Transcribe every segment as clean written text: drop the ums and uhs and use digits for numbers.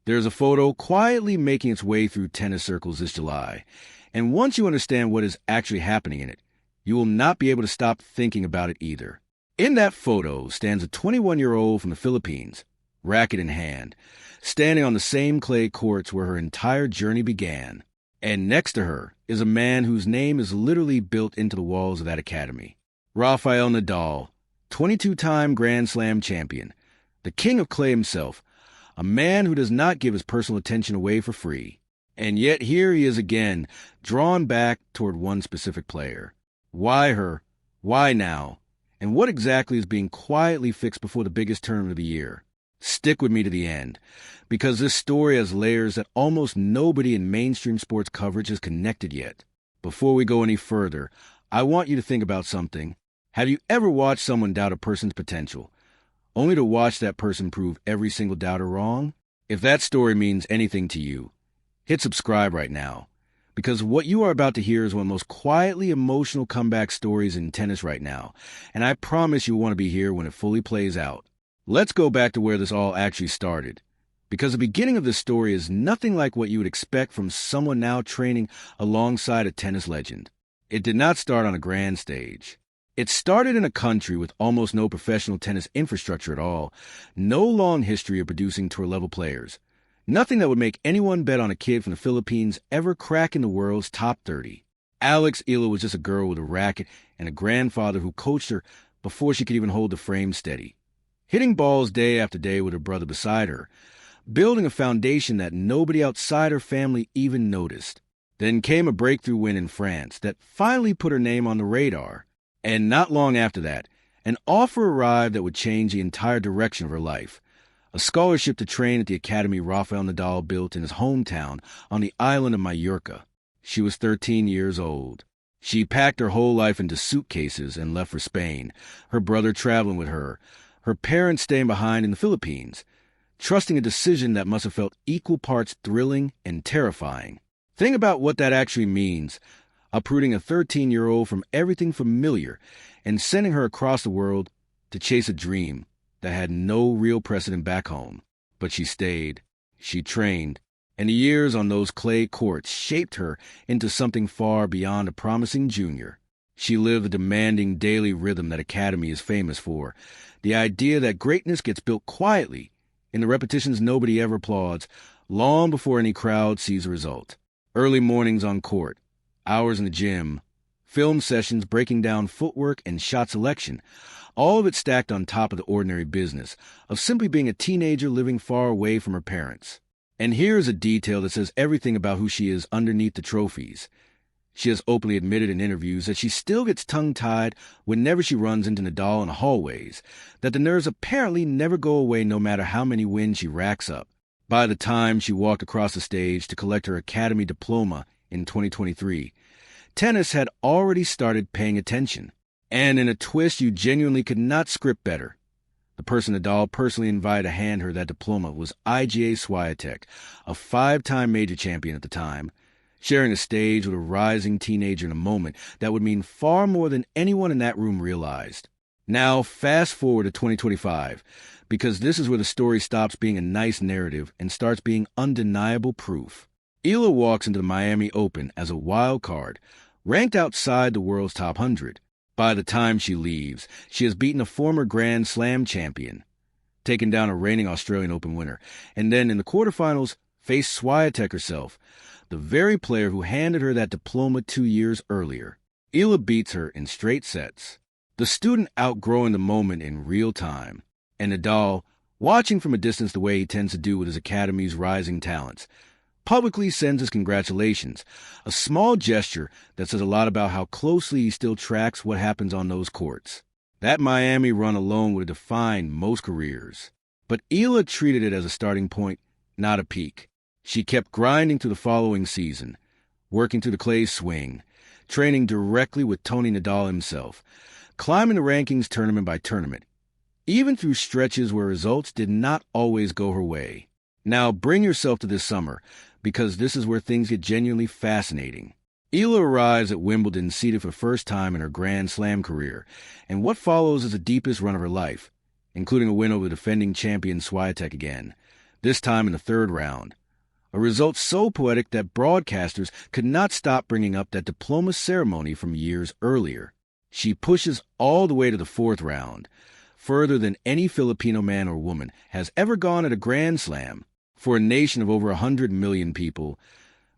There's a photo quietly making its way through tennis circles this July, and once you understand what is actually happening in it, you will not be able to stop thinking about it either. In that photo stands a 21-year-old from the Philippines, racket in hand, standing on the same clay courts where her entire journey began. And next to her is a man whose name is literally built into the walls of that academy. Rafael Nadal, 22-time Grand Slam champion, the king of clay himself, a man who does not give his personal attention away for free. And yet here he is again, drawn back toward one specific player. Why her? Why now? And what exactly is being quietly fixed before the biggest tournament of the year? Stick with me to the end, because this story has layers that almost nobody in mainstream sports coverage has connected yet. Before we go any further, I want you to think about something. Have you ever watched someone doubt a person's potential, only to watch that person prove every single doubter wrong? If that story means anything to you, hit subscribe right now, because what you are about to hear is one of the most quietly emotional comeback stories in tennis right now, and I promise you'll want to be here when it fully plays out. Let's go back to where this all actually started, because the beginning of this story is nothing like what you would expect from someone now training alongside a tennis legend. It did not start on a grand stage. It started in a country with almost no professional tennis infrastructure at all, no long history of producing tour-level players, nothing that would make anyone bet on a kid from the Philippines ever cracking the world's top 30. Alex Eala was just a girl with a racket and a grandfather who coached her before she could even hold the frame steady, hitting balls day after day with her brother beside her, building a foundation that nobody outside her family even noticed. Then came a breakthrough win in France that finally put her name on the radar. And not long after that, an offer arrived that would change the entire direction of her life. A scholarship to train at the academy Rafael Nadal built in his hometown on the island of Mallorca. She was 13 years old. She packed her whole life into suitcases and left for Spain, her brother traveling with her, her parents staying behind in the Philippines, trusting a decision that must have felt equal parts thrilling and terrifying. Think about what that actually means, uprooting a 13-year-old from everything familiar and sending her across the world to chase a dream that had no real precedent back home. But she stayed, she trained, and the years on those clay courts shaped her into something far beyond a promising junior. She lived the demanding daily rhythm that academy is famous for, the idea that greatness gets built quietly in the repetitions nobody ever applauds, long before any crowd sees a result. Early mornings on court, hours in the gym, film sessions breaking down footwork and shot selection, all of it stacked on top of the ordinary business of simply being a teenager living far away from her parents. And here's a detail that says everything about who she is underneath the trophies. She has openly admitted in interviews that she still gets tongue-tied whenever she runs into Nadal in the hallways, that the nerves apparently never go away no matter how many wins she racks up. By the time she walked across the stage to collect her academy diploma in 2023, tennis had already started paying attention. And in a twist you genuinely could not script better, the person Nadal personally invited to hand her that diploma was Iga Swiatek, a 5-time major champion at the time, sharing a stage with a rising teenager in a moment that would mean far more than anyone in that room realized. Now, fast forward to 2025, because this is where the story stops being a nice narrative and starts being undeniable proof. Eala walks into the Miami Open as a wild card, ranked outside the world's top 100. By the time she leaves, she has beaten a former Grand Slam champion, taken down a reigning Australian Open winner, and then in the quarterfinals faced Swiatek herself, the very player who handed her that diploma 2 years earlier. Eala beats her in straight sets, the student outgrowing the moment in real time, and Nadal, watching from a distance the way he tends to do with his academy's rising talents, publicly sends his congratulations, a small gesture that says a lot about how closely he still tracks what happens on those courts. That Miami run alone would have defined most careers. But Eala treated it as a starting point, not a peak. She kept grinding through the following season, working through the clay swing, training directly with Tony Nadal himself, climbing the rankings tournament by tournament, even through stretches where results did not always go her way. Now bring yourself to this summer, because this is where things get genuinely fascinating. Eala arrives at Wimbledon seeded for the first time in her Grand Slam career, and what follows is the deepest run of her life, including a win over defending champion Swiatek again. this time in the third round. A result so poetic that broadcasters could not stop bringing up that diploma ceremony from years earlier. She pushes all the way to the fourth round, further than any Filipino man or woman has ever gone at a Grand Slam. For a nation of over 100 million people,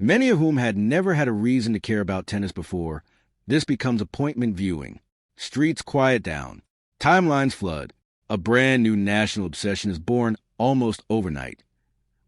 many of whom had never had a reason to care about tennis before, this becomes appointment viewing. Streets quiet down. Timelines flood. A brand new national obsession is born almost overnight.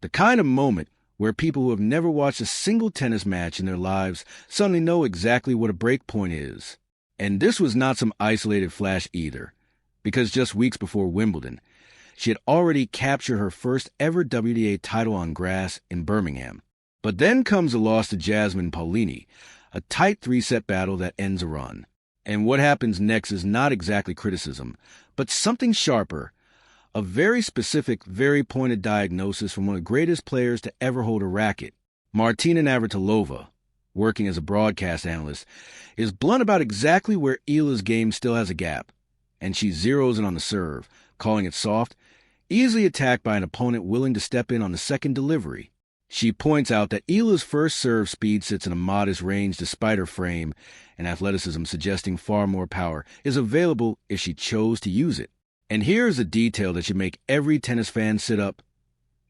The kind of moment where people who have never watched a single tennis match in their lives suddenly know exactly what a break point is. And this was not some isolated flash either, because just weeks before Wimbledon, she had already captured her first ever WTA title on grass in Birmingham. But then comes a loss to Jasmine Paolini, a tight three-set battle that ends a run. And what happens next is not exactly criticism, but something sharper, a very specific, very pointed diagnosis from one of the greatest players to ever hold a racket. Martina Navratilova, working as a broadcast analyst, is blunt about exactly where Eala's game still has a gap, and she zeroes in on the serve, calling it soft, easily attacked by an opponent willing to step in on the second delivery. She points out that Eala's first serve speed sits in a modest range despite her frame, and athleticism suggesting far more power is available if she chose to use it. And here's a detail that should make every tennis fan sit up.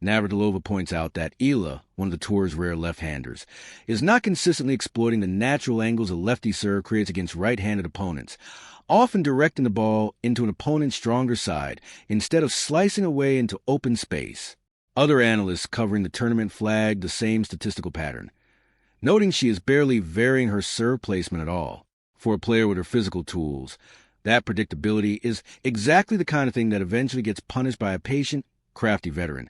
Navratilova points out that Eala, one of the tour's rare left-handers, is not consistently exploiting the natural angles a lefty serve creates against right-handed opponents, often directing the ball into an opponent's stronger side instead of slicing away into open space. Other analysts covering the tournament flagged the same statistical pattern, noting she is barely varying her serve placement at all. For a player with her physical tools, that predictability is exactly the kind of thing that eventually gets punished by a patient, crafty veteran.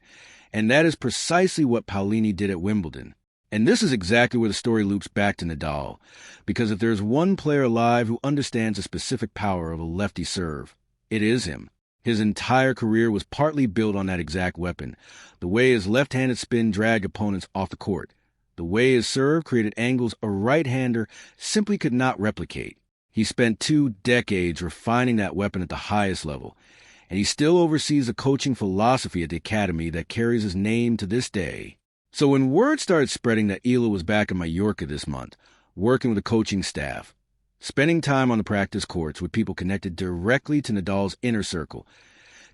And that is precisely what Paolini did at Wimbledon. And this is exactly where the story loops back to Nadal, because if there's one player alive who understands the specific power of a lefty serve, it is him. His entire career was partly built on that exact weapon, the way his left-handed spin dragged opponents off the court, the way his serve created angles a right-hander simply could not replicate. He spent 2 decades refining that weapon at the highest level, and he still oversees the coaching philosophy at the academy that carries his name to this day. So when word started spreading that Eala was back in Mallorca this month, working with the coaching staff, spending time on the practice courts with people connected directly to Nadal's inner circle,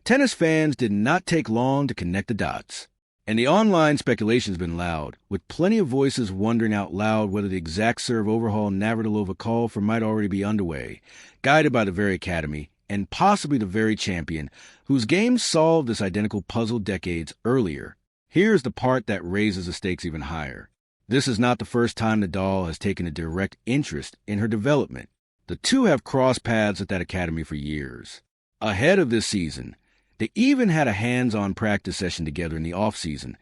tennis fans did not take long to connect the dots. And the online speculation has been loud, with plenty of voices wondering out loud whether the exact serve overhaul Navratilova called for might already be underway, guided by the very academy, and possibly the very champion, whose game solved this identical puzzle decades earlier. Here's the part that raises the stakes even higher. This is not the first time Nadal has taken a direct interest in her development. The two have crossed paths at that academy for years. Ahead of this season, they even had a hands-on practice session together in the off-season,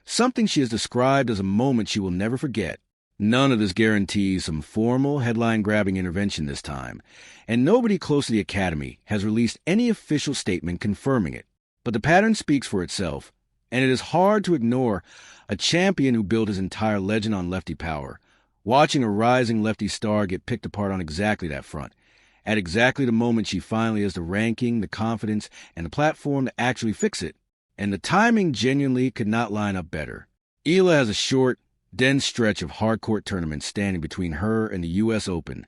something she has described as a moment she will never forget. None of this guarantees some formal, headline-grabbing intervention this time, and nobody close to the academy has released any official statement confirming it. But the pattern speaks for itself, and it is hard to ignore a champion who built his entire legend on lefty power, watching a rising lefty star get picked apart on exactly that front, at exactly the moment she finally has the ranking, the confidence, and the platform to actually fix it. And the timing genuinely could not line up better. Eala has a short, dense stretch of hard-court tournaments standing between her and the U.S. Open,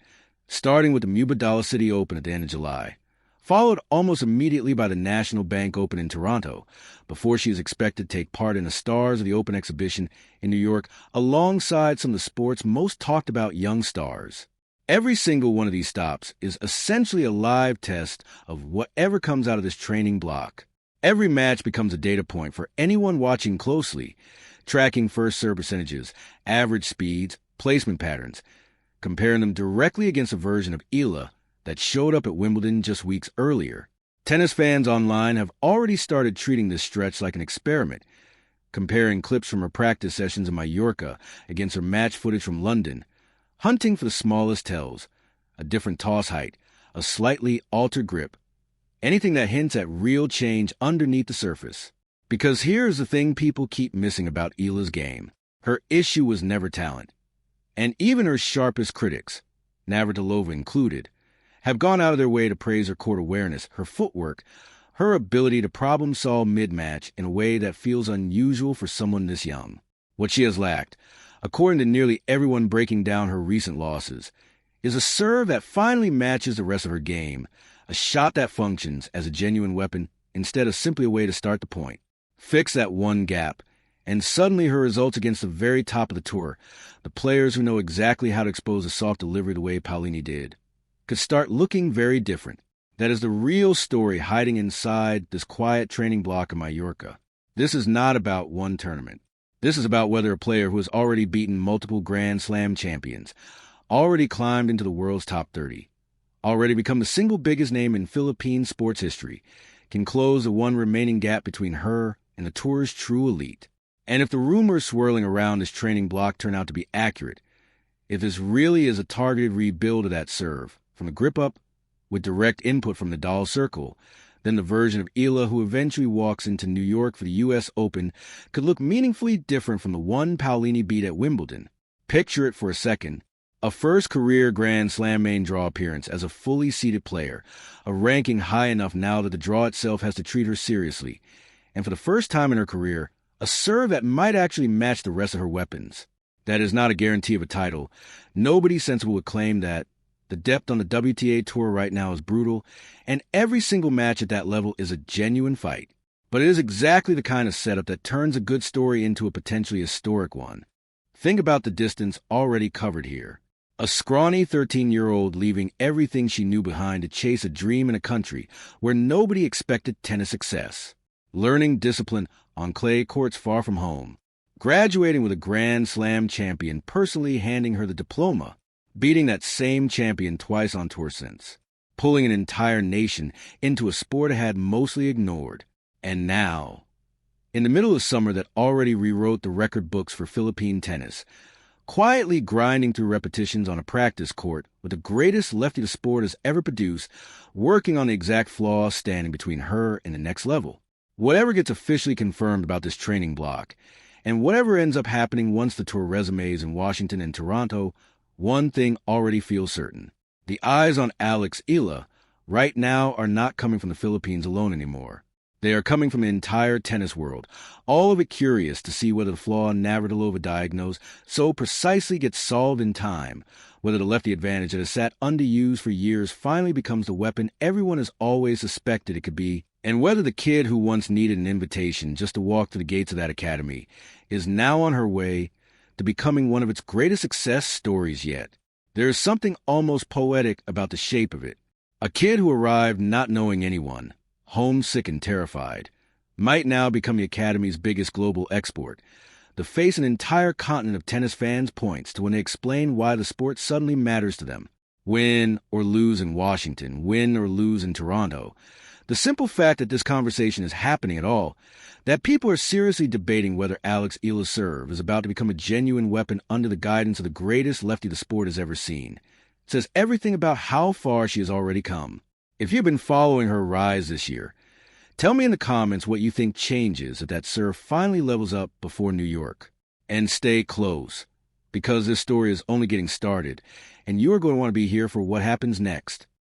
starting with the Mubadala City Open at the end of July, followed almost immediately by the National Bank Open in Toronto, before she is expected to take part in the Stars of the Open exhibition in New York alongside some of the sport's most talked about young stars. Every single one of these stops is essentially a live test of whatever comes out of this training block. Every match becomes a data point for anyone watching closely, tracking first serve percentages, average speeds, placement patterns, comparing them directly against a version of Eala that showed up at Wimbledon just weeks earlier. Tennis fans online have already started treating this stretch like an experiment, comparing clips from her practice sessions in Mallorca against her match footage from London, hunting for the smallest tells, a different toss height, a slightly altered grip, anything that hints at real change underneath the surface. Because here's the thing people keep missing about Eala's game. Her issue was never talent. And even her sharpest critics, Navratilova included, have gone out of their way to praise her court awareness, her footwork, her ability to problem-solve mid-match in a way that feels unusual for someone this young. What she has lacked, according to nearly everyone breaking down her recent losses, is a serve that finally matches the rest of her game, a shot that functions as a genuine weapon instead of simply a way to start the point. Fix that one gap, and suddenly her results against the very top of the tour, the players who know exactly how to expose a soft delivery the way Paolini did, could start looking very different. That is the real story hiding inside this quiet training block in Mallorca. This is not about one tournament. This is about whether a player who has already beaten multiple Grand Slam champions, already climbed into the world's top 30, already become the single biggest name in Philippine sports history, can close the one remaining gap between her and the tour's true elite. And if the rumors swirling around this training block turn out to be accurate, if this really is a targeted rebuild of that serve, from the grip up, with direct input from Nadal's circle, then the version of Eala who eventually walks into New York for the U.S. Open could look meaningfully different from the one Paolini beat at Wimbledon. Picture it for a second. A first career Grand Slam main draw appearance as a fully seeded player, a ranking high enough now that the draw itself has to treat her seriously, and for the first time in her career, a serve that might actually match the rest of her weapons. That is not a guarantee of a title. Nobody sensible would claim that. The depth on the WTA Tour right now is brutal, and every single match at that level is a genuine fight. But it is exactly the kind of setup that turns a good story into a potentially historic one. Think about the distance already covered here. A scrawny 13-year-old leaving everything she knew behind to chase a dream in a country where nobody expected tennis success. Learning discipline on clay courts far from home. Graduating with a Grand Slam champion personally handing her the diploma. Beating that same champion twice on tour since. Pulling an entire nation into a sport it had mostly ignored. And now, in the middle of summer that already rewrote the record books for Philippine tennis, quietly grinding through repetitions on a practice court with the greatest lefty the sport has ever produced, working on the exact flaw standing between her and the next level. Whatever gets officially confirmed about this training block, and whatever ends up happening once the tour resumes in Washington and Toronto, one thing already feels certain. The eyes on Alex Eala right now are not coming from the Philippines alone anymore. They are coming from the entire tennis world, all of it curious to see whether the flaw Navratilova diagnosed so precisely gets solved in time, whether the lefty advantage that has sat underused for years finally becomes the weapon everyone has always suspected it could be, and whether the kid who once needed an invitation just to walk to the gates of that academy is now on her way to becoming one of its greatest success stories yet. There is something almost poetic about the shape of it. A kid who arrived not knowing anyone, homesick and terrified, might now become the Academy's biggest global export. The face an entire continent of tennis fans points to when they explain why the sport suddenly matters to them. Win or lose in Washington, win or lose in Toronto. The simple fact that this conversation is happening at all, that people are seriously debating whether Alex Eala's serve is about to become a genuine weapon under the guidance of the greatest lefty the sport has ever seen, says everything about how far she has already come. If you've been following her rise this year, tell me in the comments what you think changes if that serve finally levels up before New York. And stay close, because this story is only getting started, and you're going to want to be here for what happens next.